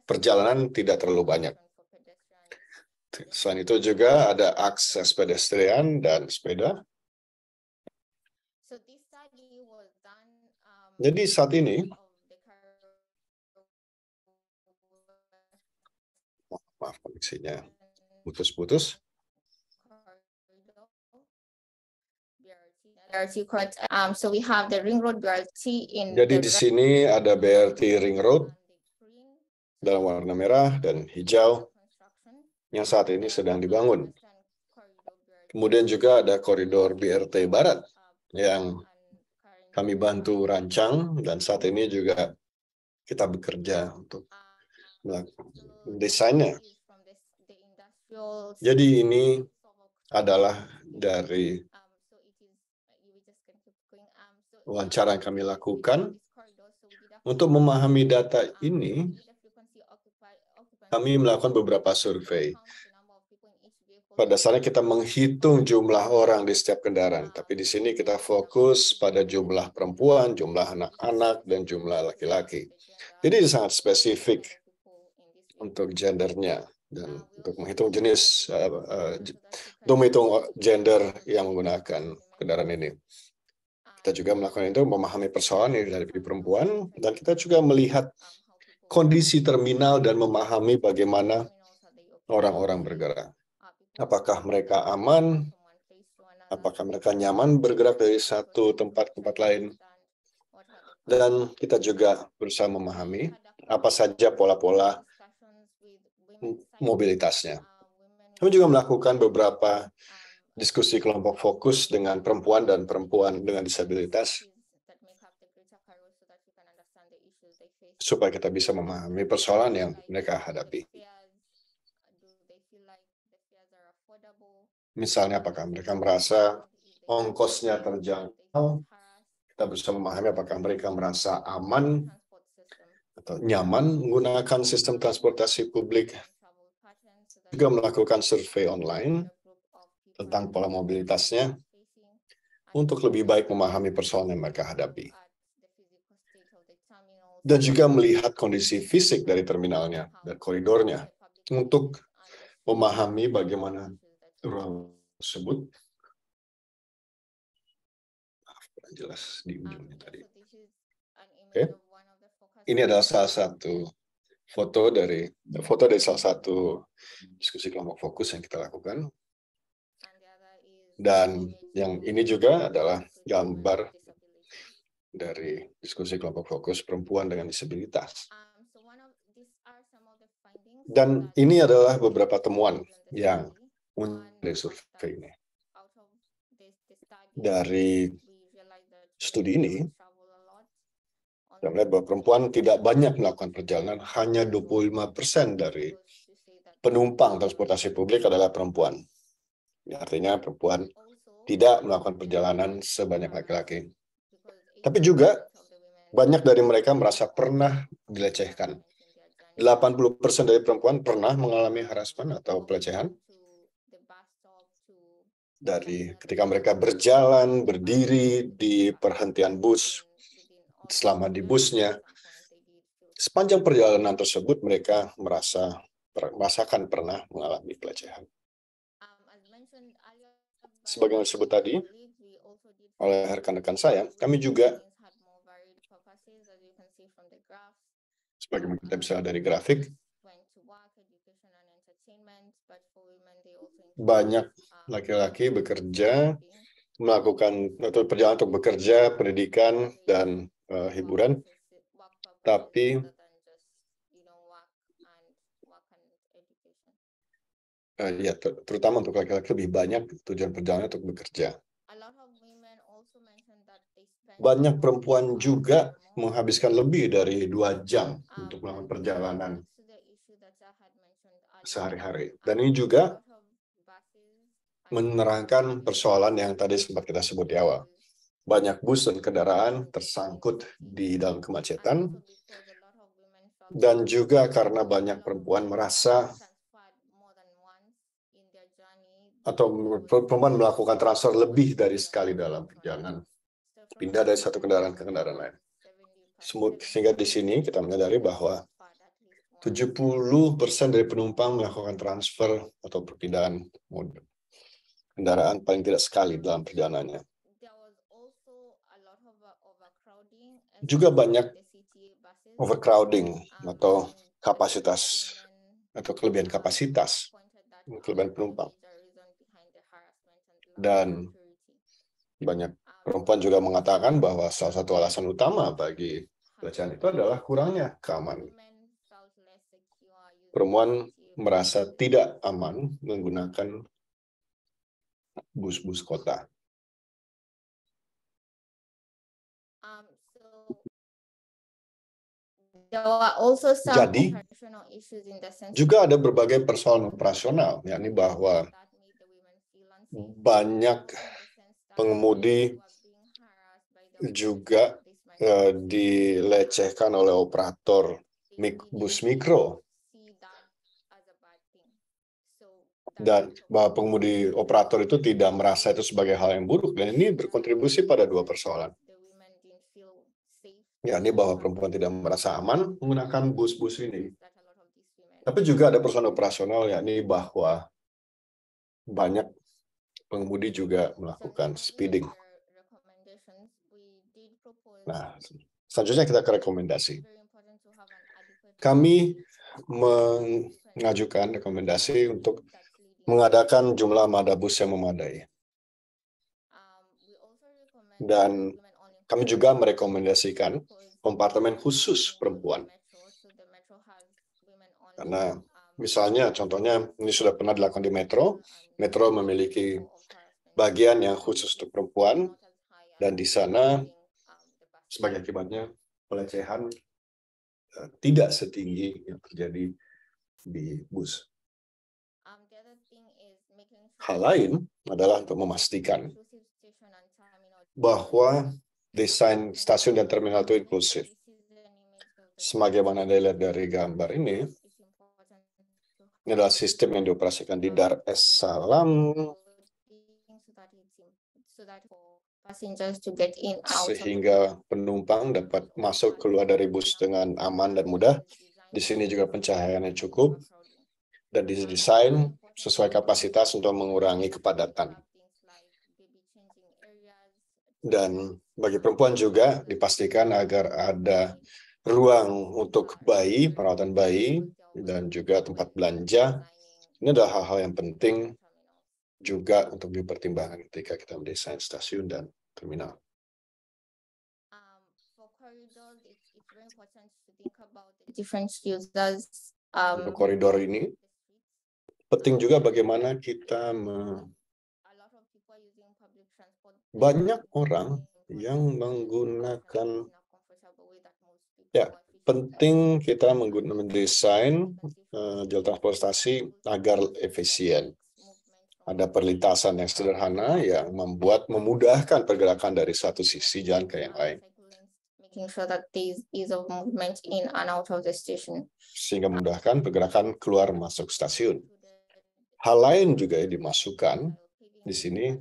perjalanan tidak terlalu banyak. Selain itu juga ada akses pedestrian dan sepeda. Jadi saat ini, maaf koneksinya putus-putus. So we have the Ring Road BRT in. Jadi di sini ada BRT Ring Road dalam warna merah dan hijau yang saat ini sedang dibangun. Kemudian juga ada koridor BRT Barat yang kami bantu rancang, dan saat ini juga kita bekerja untuk desainnya. Jadi ini adalah dari wawancara yang kami lakukan, untuk memahami data ini, kami melakukan beberapa survei. Pada dasarnya kita menghitung jumlah orang di setiap kendaraan, tapi di sini kita fokus pada jumlah perempuan, jumlah anak-anak, dan jumlah laki-laki. Jadi sangat spesifik untuk gendernya dan untuk menghitung jenis, untuk menghitung gender yang menggunakan kendaraan ini. Kita juga melakukan itu memahami persoalan ini dari perempuan, dan kita juga melihat kondisi terminal dan memahami bagaimana orang-orang bergerak. Apakah mereka aman? Apakah mereka nyaman bergerak dari satu tempat ke tempat lain? Dan kita juga berusaha memahami apa saja pola-pola mobilitasnya. Kami juga melakukan beberapa diskusi kelompok fokus dengan perempuan dan perempuan dengan disabilitas supaya kita bisa memahami persoalan yang mereka hadapi. Misalnya, apakah mereka merasa ongkosnya terjangkau? Kita berusaha memahami apakah mereka merasa aman atau nyaman menggunakan sistem transportasi publik. Juga melakukan survei online tentang pola mobilitasnya untuk lebih baik memahami persoalan yang mereka hadapi. Dan juga melihat kondisi fisik dari terminalnya dan koridornya untuk memahami bagaimana ruang tersebut. Jelas di ujungnya tadi. Oke. Ini adalah salah satu foto dari salah satu diskusi kelompok fokus yang kita lakukan. Dan yang ini juga adalah gambar dari diskusi kelompok fokus perempuan dengan disabilitas. Dan ini adalah beberapa temuan yang dari survei ini. Dari studi ini, kita melihat bahwa perempuan tidak banyak melakukan perjalanan, hanya 25% dari penumpang transportasi publik adalah perempuan. Artinya perempuan tidak melakukan perjalanan sebanyak laki-laki. Tapi juga banyak dari mereka merasa pernah dilecehkan. 80% dari perempuan pernah mengalami harassment atau pelecehan. Dari ketika mereka berjalan, berdiri di perhentian bus, selama di busnya, sepanjang perjalanan tersebut mereka merasakan pernah mengalami pelecehan. Sebagaimana disebut tadi oleh rekan-rekan saya, kami juga, sebagaimana kita bisa dari grafik, banyak laki-laki bekerja, melakukan atau perjalanan untuk bekerja, pendidikan, dan hiburan, tapi ya, terutama untuk laki-laki lebih banyak tujuan perjalanan untuk bekerja. Banyak perempuan juga menghabiskan lebih dari 2 jam untuk melakukan perjalanan sehari-hari. Dan ini juga menerangkan persoalan yang tadi sempat kita sebut di awal. Banyak bus dan kendaraan tersangkut di dalam kemacetan, dan juga karena banyak perempuan merasa atau perempuan melakukan transfer lebih dari sekali dalam perjalanan, pindah dari satu kendaraan ke kendaraan lain. Sehingga di sini kita menyadari bahwa 70% dari penumpang melakukan transfer atau perpindahan mode kendaraan paling tidak sekali dalam perjalanannya. Juga banyak overcrowding atau kapasitas atau kelebihan kapasitas, kelebihan penumpang. Dan banyak perempuan juga mengatakan bahwa salah satu alasan utama bagi pelecehan itu adalah kurangnya keamanan. Perempuan merasa tidak aman menggunakan bus-bus kota. Jadi, juga ada berbagai persoalan operasional, yakni bahwa banyak pengemudi juga dilecehkan oleh operator bus mikro, dan bahwa pengemudi operator itu tidak merasa itu sebagai hal yang buruk, dan ini berkontribusi pada dua persoalan. Yakni bahwa perempuan tidak merasa aman menggunakan bus-bus ini. Tapi juga ada persoalan operasional, yakni bahwa banyak pengemudi juga melakukan speeding. Nah, selanjutnya kita ke rekomendasi. Kami mengajukan rekomendasi untuk mengadakan jumlah armada bus yang memadai. Dan kami juga merekomendasikan kompartemen khusus perempuan. Karena misalnya, contohnya, ini sudah pernah dilakukan di Metro. Metro memiliki bagian yang khusus untuk perempuan, dan di sana, sebagai akibatnya, pelecehan tidak setinggi yang terjadi di bus. Hal lain adalah untuk memastikan bahwa desain stasiun dan terminal itu inklusif. Sebagaimana dilihat dari gambar ini adalah sistem yang dioperasikan di Dar es Salaam, sehingga penumpang dapat masuk keluar dari bus dengan aman dan mudah. Di sini juga pencahayaannya cukup, dan didesain sesuai kapasitas untuk mengurangi kepadatan. Dan bagi perempuan juga dipastikan agar ada ruang untuk bayi, perawatan bayi, dan juga tempat belanja. Ini adalah hal-hal yang penting juga untuk dipertimbangkan ketika kita mendesain stasiun dan terminal. Untuk koridor ini, penting juga bagaimana kita banyak orang yang menggunakan, penting kita mendesain jalur transportasi agar efisien. Ada perlintasan yang sederhana yang memudahkan pergerakan dari satu sisi jalan ke yang lain. Sehingga memudahkan pergerakan keluar masuk stasiun. Hal lain juga yang dimasukkan di sini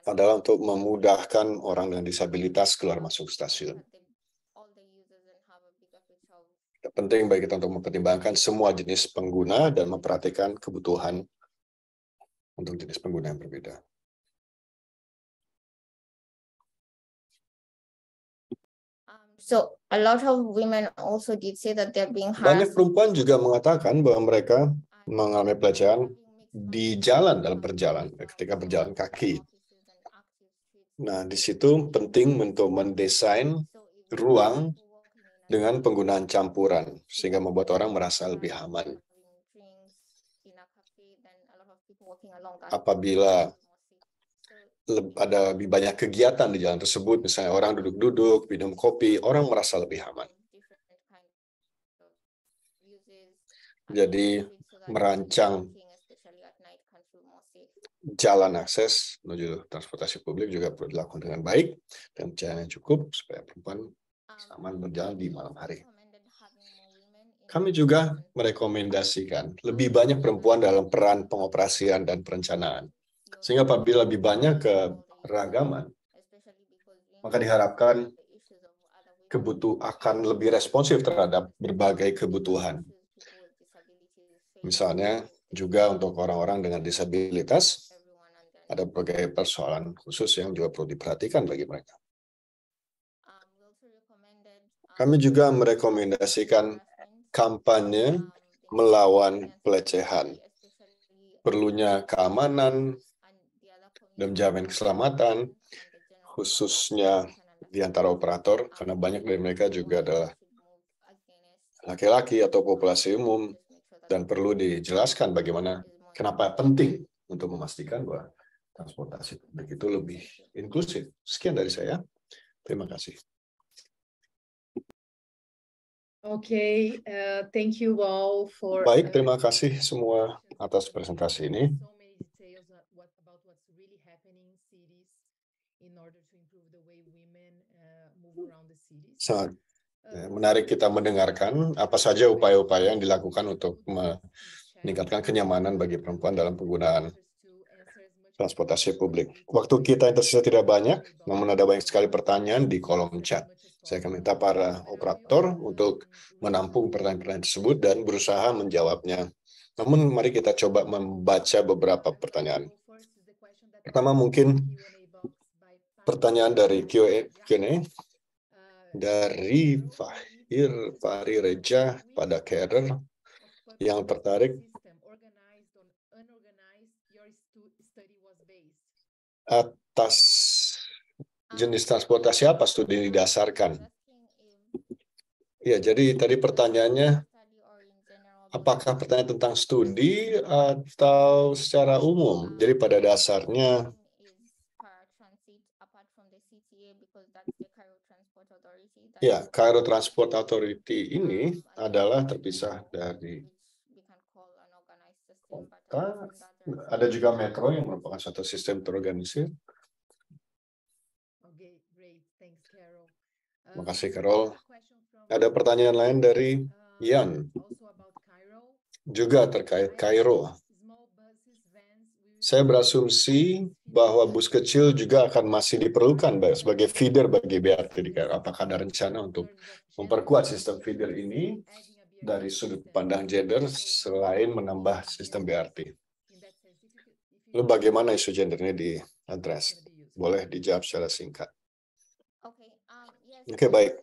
adalah untuk memudahkan orang dengan disabilitas keluar masuk stasiun. Penting bagi kita untuk mempertimbangkan semua jenis pengguna dan memperhatikan kebutuhan untuk jenis pengguna yang berbeda. So a lot of women also did say that they're being Banyak harassed. perempuan juga mengatakan bahwa mereka mengalami pelecehan di jalan dalam perjalanan, ketika berjalan kaki. Nah, di situ penting untuk mendesain ruang dengan penggunaan campuran, sehingga membuat orang merasa lebih aman. Apabila ada lebih banyak kegiatan di jalan tersebut, misalnya orang duduk-duduk, minum kopi, orang merasa lebih aman. Jadi, merancang jalan akses menuju transportasi publik juga perlu dilakukan dengan baik dan cahaya yang cukup supaya perempuan aman berjalan di malam hari. Kami juga merekomendasikan lebih banyak perempuan dalam peran pengoperasian dan perencanaan. Sehingga apabila lebih banyak keragaman, maka diharapkan akan lebih responsif terhadap berbagai kebutuhan. Misalnya juga untuk orang-orang dengan disabilitas, ada berbagai persoalan khusus yang juga perlu diperhatikan bagi mereka. Kami juga merekomendasikan kampanye melawan pelecehan. Perlunya keamanan dan menjamin keselamatan, khususnya di antara operator, karena banyak dari mereka juga adalah laki-laki atau populasi umum, dan perlu dijelaskan bagaimana, kenapa penting untuk memastikan bahwa transportasi publik itu lebih inklusif. Sekian dari saya. Terima kasih. Thank you all for. Baik, terima kasih semua atas presentasi ini. Sangat menarik kita mendengarkan apa saja upaya-upaya yang dilakukan untuk meningkatkan kenyamanan bagi perempuan dalam penggunaan transportasi publik. Waktu kita yang tersisa tidak banyak, namun ada banyak sekali pertanyaan di kolom chat. Saya akan minta para operator untuk menampung pertanyaan-pertanyaan tersebut dan berusaha menjawabnya. Namun mari kita coba membaca beberapa pertanyaan. Pertama mungkin pertanyaan dari Q&A dari Fahri Reja pada Carer yang tertarik atas jenis transportasi apa studi ini didasarkan. Ya, jadi tadi pertanyaannya, apakah pertanyaan tentang studi atau secara umum? Jadi pada dasarnya, ya, Cairo Transport Authority ini adalah terpisah dari kota. Ada juga metro yang merupakan satu sistem terorganisir. Terima kasih, Carol. Ada pertanyaan lain dari Ian, juga terkait Cairo. Saya berasumsi bahwa bus kecil juga akan masih diperlukan sebagai feeder bagi BRT di Cairo. Apakah ada rencana untuk memperkuat sistem feeder ini dari sudut pandang gender selain menambah sistem BRT? Lalu bagaimana isu gender ini diadres? Boleh dijawab secara singkat. Oke, baik.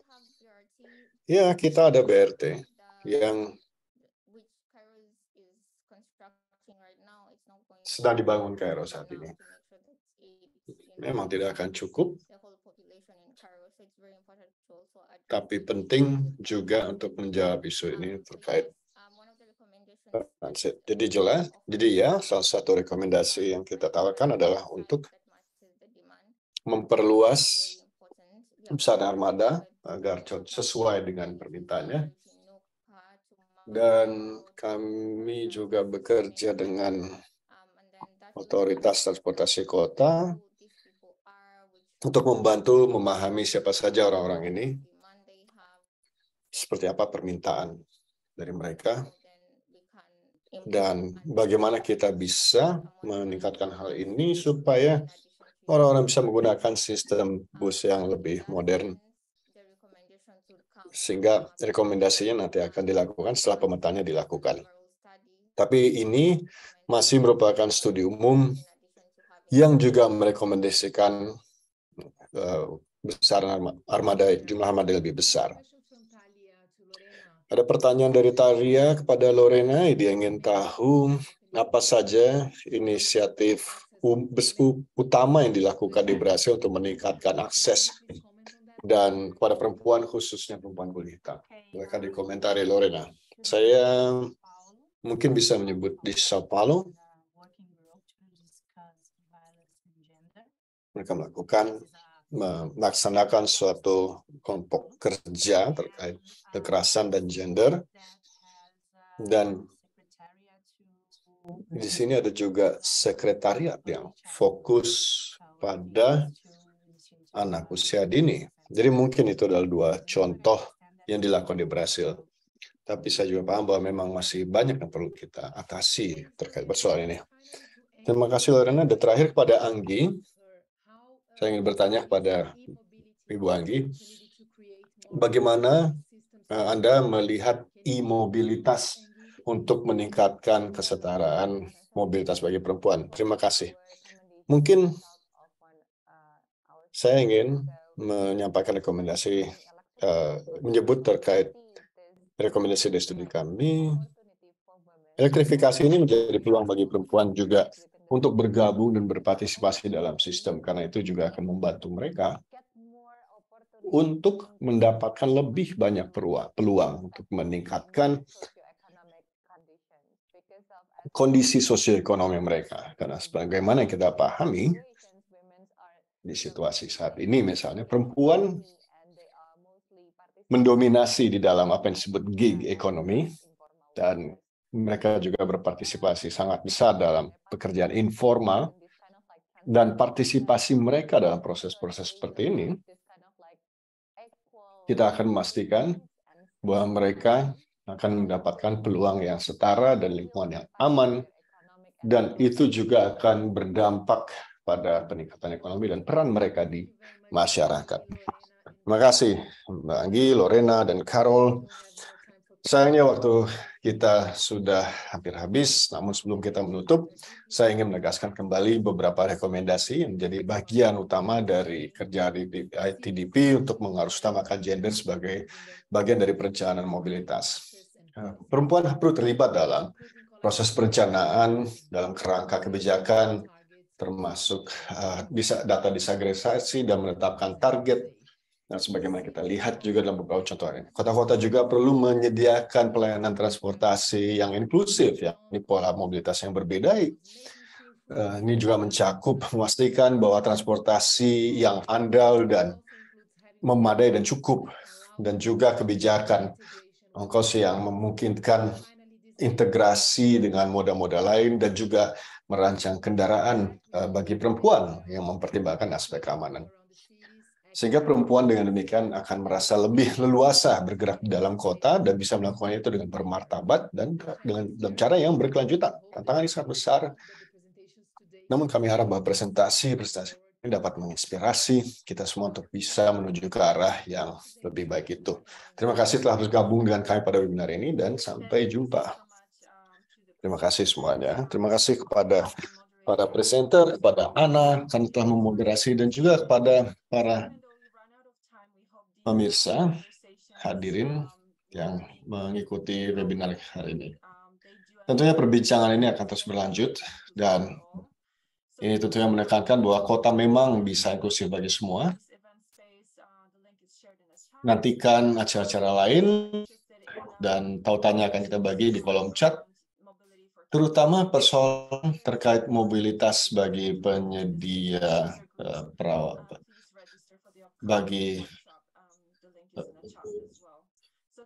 Ya, kita ada BRT yang sedang dibangun Cairo saat ini. Memang tidak akan cukup, tapi penting juga untuk menjawab isu ini terkait transit. Jadi ya, salah satu rekomendasi yang kita tawarkan adalah untuk memperluas besaran armada agar sesuai dengan permintaannya. Dan kami juga bekerja dengan otoritas transportasi kota untuk membantu memahami siapa saja orang-orang ini, seperti apa permintaan dari mereka, dan bagaimana kita bisa meningkatkan hal ini supaya orang-orang bisa menggunakan sistem bus yang lebih modern. Sehingga rekomendasinya nanti akan dilakukan setelah pemetaannya dilakukan. Tapi ini masih merupakan studi umum yang juga merekomendasikan besaran armada, jumlah armada lebih besar. Ada pertanyaan dari Taria kepada Lorena. Dia ingin tahu apa saja inisiatif utama yang dilakukan di Brasil untuk meningkatkan akses dan kepada perempuan, khususnya perempuan kulit hitam. Mereka dikomentari Lorena. Saya mungkin bisa menyebut di Sao Paulo. Mereka melaksanakan suatu kelompok kerja terkait kekerasan dan gender. Dan di sini ada juga sekretariat yang fokus pada anak usia dini. Jadi mungkin itu adalah dua contoh yang dilakukan di Brasil. Tapi saya juga paham bahwa memang masih banyak yang perlu kita atasi terkait persoalan ini. Terima kasih Lorena. Dan terakhir kepada Anggi. Saya ingin bertanya kepada Ibu Anggi, bagaimana Anda melihat e-mobilitas untuk meningkatkan kesetaraan mobilitas bagi perempuan? Terima kasih. Mungkin saya ingin menyampaikan rekomendasi, menyebut terkait rekomendasi dari studi kami. Elektrifikasi ini menjadi peluang bagi perempuan juga untuk bergabung dan berpartisipasi dalam sistem, karena itu juga akan membantu mereka untuk mendapatkan lebih banyak peluang untuk meningkatkan kondisi sosioekonomi mereka. Karena sebagaimana yang kita pahami, di situasi saat ini misalnya, perempuan mendominasi di dalam apa yang disebut gig economy, dan mereka juga berpartisipasi sangat besar dalam pekerjaan informal dan partisipasi mereka dalam proses-proses seperti ini, kita akan memastikan bahwa mereka akan mendapatkan peluang yang setara dan lingkungan yang aman, dan itu juga akan berdampak pada peningkatan ekonomi dan peran mereka di masyarakat. Terima kasih Mbak Anggi, Lorena, dan Carol. Sayangnya waktu kita sudah hampir habis, namun sebelum kita menutup, saya ingin menegaskan kembali beberapa rekomendasi yang menjadi bagian utama dari kerja di ITDP untuk mengharusutamakan gender sebagai bagian dari perencanaan mobilitas. Perempuan perlu terlibat dalam proses perencanaan, dalam kerangka kebijakan, termasuk bisa data disagregasi dan menetapkan target. Dan sebagaimana kita lihat juga dalam beberapa contoh ini, kota-kota juga perlu menyediakan pelayanan transportasi yang inklusif, ya, ini pola mobilitas yang berbeda. Ini juga mencakup memastikan bahwa transportasi yang andal dan memadai dan cukup, dan juga kebijakan ongkos yang memungkinkan integrasi dengan moda-moda lain, dan juga merancang kendaraan bagi perempuan yang mempertimbangkan aspek keamanan. Sehingga perempuan dengan demikian akan merasa lebih leluasa bergerak di dalam kota dan bisa melakukannya itu dengan bermartabat dan dalam cara yang berkelanjutan. Tantangan ini sangat besar, namun kami harap bahwa presentasi ini dapat menginspirasi kita semua untuk bisa menuju ke arah yang lebih baik itu. Terima kasih telah bergabung dengan kami pada webinar ini, dan sampai jumpa. Terima kasih semuanya. Terima kasih kepada para presenter, kepada Ana karena telah memoderasi, dan juga kepada para pemirsa hadirin yang mengikuti webinar hari ini. Tentunya perbincangan ini akan terus berlanjut, dan ini tentunya menekankan bahwa kota memang bisa inklusif bagi semua. Nantikan acara-acara lain, dan tautannya akan kita bagi di kolom chat, terutama persoalan terkait mobilitas bagi penyedia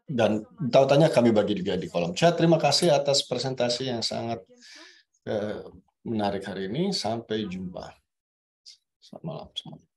dan tautannya kami bagi juga di kolom chat. Terima kasih atas presentasi yang sangat menarik hari ini. Sampai jumpa. Selamat malam semuanya.